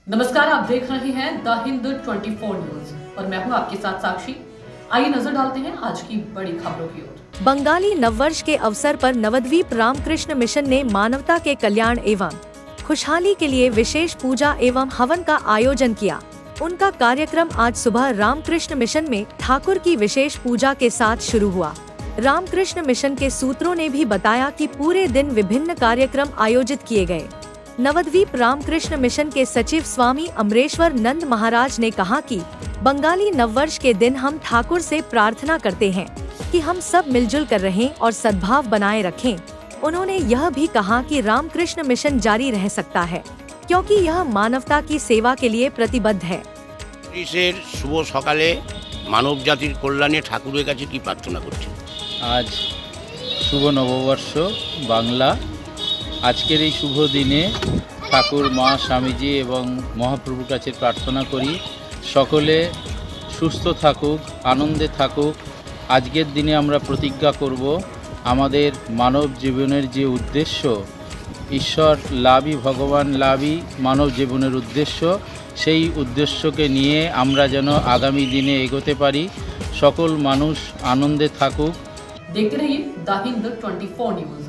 नमस्कार, आप देख रहे हैं द हिंद 24 न्यूज और मैं हूं आपके साथ साक्षी। आइए नजर डालते हैं आज की बड़ी खबरों की ओर। बंगाली नववर्ष के अवसर पर नवद्वीप रामकृष्ण मिशन ने मानवता के कल्याण एवं खुशहाली के लिए विशेष पूजा एवं हवन का आयोजन किया। उनका कार्यक्रम आज सुबह रामकृष्ण मिशन में ठाकुर की विशेष पूजा के साथ शुरू हुआ। रामकृष्ण मिशन के सूत्रों ने भी बताया कि पूरे दिन विभिन्न कार्यक्रम आयोजित किए गए। नवद्वीप रामकृष्ण मिशन के सचिव स्वामी अमरेश्वर नंद महाराज ने कहा कि बंगाली नववर्ष के दिन हम ठाकुर से प्रार्थना करते हैं कि हम सब मिलजुल कर रहें और सद्भाव बनाए रखें। उन्होंने यह भी कहा कि रामकृष्ण मिशन जारी रह सकता है क्योंकि यह मानवता की सेवा के लिए प्रतिबद्ध है। शुभ सकाले मानव जातिर कल्याणे ठाकुरेर काछे की प्रार्थना करছেন? आज शुभ नववर्ष बांगला। आजकेर এই शुभ दिने ठाकुर मा स्वामीजी एवं महाप्रभुर काछे प्रार्थना करी सकले सुस्थ थाकुक, आनंदे थाकुक। आजकेर दिने आमरा प्रतिज्ञा करब आमादेर मानव जीवनेर जे उद्देश्य ईश्वर लाभी भगवान लाभी मानव जीवनेर उद्देश्य सेई उद्देश्यके निये आमरा जेन आगामी दिने एगोते पारी। सकल मानुष आनंदे थाकुक। देखते रहिए द हिंद 24 न्यूज।